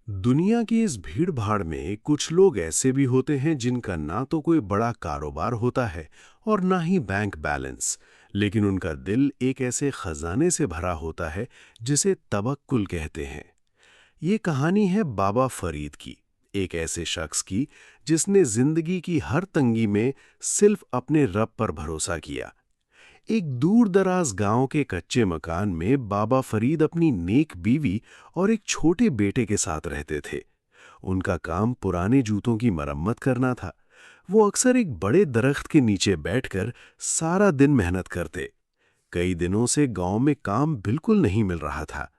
दुनिया की इस भीड़ भाड़ में कुछ लोग ऐसे भी होते हैं जिनका ना तो कोई बड़ा कारोबार होता है और ना ही बैंक बैलेंस, लेकिन उनका दिल एक ऐसे खजाने से भरा होता है जिसे तवक्कुल कहते हैं। ये कहानी है बाबा फरीद की, एक ऐसे शख्स की जिसने जिंदगी की हर तंगी में सिर्फ अपने रब पर भरोसा किया। एक दूर दराज गांव के कच्चे मकान में बाबा फरीद अपनी नेक बीवी और एक छोटे बेटे के साथ रहते थे। उनका काम पुराने जूतों की मरम्मत करना था। वो अक्सर एक बड़े दरख्त के नीचे बैठकर सारा दिन मेहनत करते। कई दिनों से गांव में काम बिल्कुल नहीं मिल रहा था।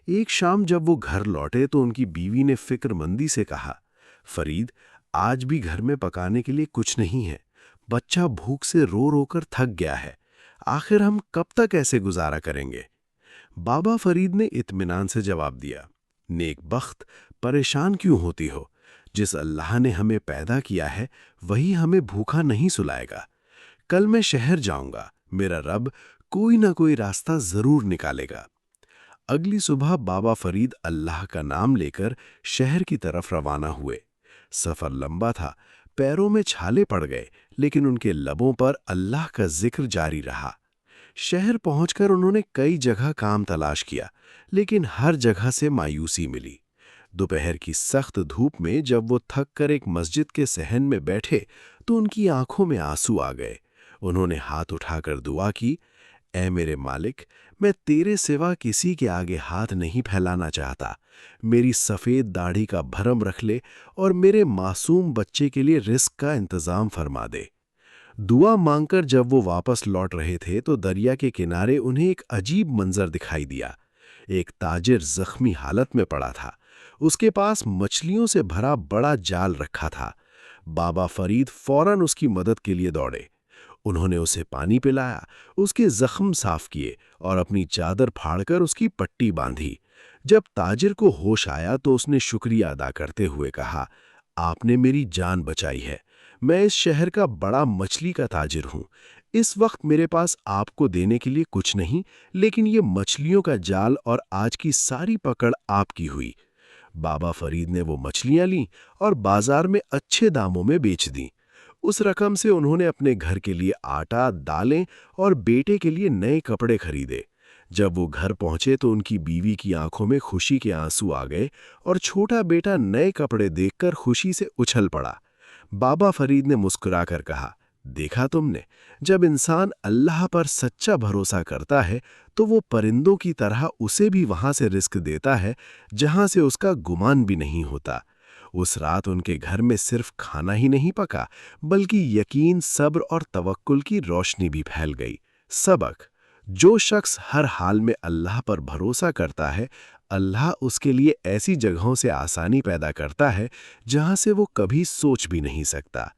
एक शाम जब वो घर लौटे तो उनकी बीवी ने फिक्रमंदी से कहा, फरीद, आज भी घर में पकाने के लिए कुछ नहीं है। बच्चा भूख से रो रो कर थक गया है। आखिर हम कब तक ऐसे गुजारा करेंगे? बाबा फरीद ने इत्मीनान से जवाब दिया, नेक बख्त, परेशान क्यों होती हो? जिस अल्लाह ने हमें पैदा किया है वही हमें भूखा नहीं सुलाएगा। कल मैं शहर जाऊंगा, मेरा रब कोई ना कोई रास्ता जरूर निकालेगा। अगली सुबह बाबा फरीद अल्लाह का नाम लेकर शहर की तरफ रवाना हुए। सफर लंबा था, पैरों में छाले पड़ गए, लेकिन उनके लबों पर अल्लाह का जिक्र जारी रहा। शहर पहुंचकर उन्होंने कई जगह काम तलाश किया, लेकिन हर जगह से मायूसी मिली। दोपहर की सख्त धूप में जब वो थक कर एक मस्जिद के सहन में बैठे तो उनकी आंखों में आंसू आ गए। उन्होंने हाथ उठाकर दुआ की, ऐ मेरे मालिक, मैं तेरे सिवा किसी के आगे हाथ नहीं फैलाना चाहता। मेरी सफ़ेद दाढ़ी का भरम रख ले और मेरे मासूम बच्चे के लिए रिस्क का इंतज़ाम फरमा दे। दुआ मांगकर जब वो वापस लौट रहे थे तो दरिया के किनारे उन्हें एक अजीब मंजर दिखाई दिया। एक ताजिर जख्मी हालत में पड़ा था। उसके पास मछलियों से भरा बड़ा जाल रखा था। बाबा फरीद फौरन उसकी मदद के लिए दौड़े। उन्होंने उसे पानी पिलाया, उसके जख्म साफ किए और अपनी चादर फाड़कर उसकी पट्टी बांधी। जब ताजिर को होश आया तो उसने शुक्रिया अदा करते हुए कहा, आपने मेरी जान बचाई है। मैं इस शहर का बड़ा मछली का ताजिर हूँ। इस वक्त मेरे पास आपको देने के लिए कुछ नहीं, लेकिन ये मछलियों का जाल और आज की सारी पकड़ आपकी हुई। बाबा फरीद ने वो मछलियां लीं और बाजार में अच्छे दामों में बेच दीं। उस रकम से उन्होंने अपने घर के लिए आटा, दालें और बेटे के लिए नए कपड़े खरीदे। जब वो घर पहुंचे तो उनकी बीवी की आंखों में खुशी के आंसू आ गए और छोटा बेटा नए कपड़े देखकर खुशी से उछल पड़ा। बाबा फरीद ने मुस्कुराकर कहा, देखा तुमने, जब इंसान अल्लाह पर सच्चा भरोसा करता है तो वो परिंदों की तरह उसे भी वहां से रिस्क देता है जहां से उसका गुमान भी नहीं होता। उस रात उनके घर में सिर्फ खाना ही नहीं पका, बल्कि यकीन, सब्र और तवक्कुल की रोशनी भी फैल गई। सबक: जो शख्स हर हाल में अल्लाह पर भरोसा करता है, अल्लाह उसके लिए ऐसी जगहों से आसानी पैदा करता है जहां से वो कभी सोच भी नहीं सकता।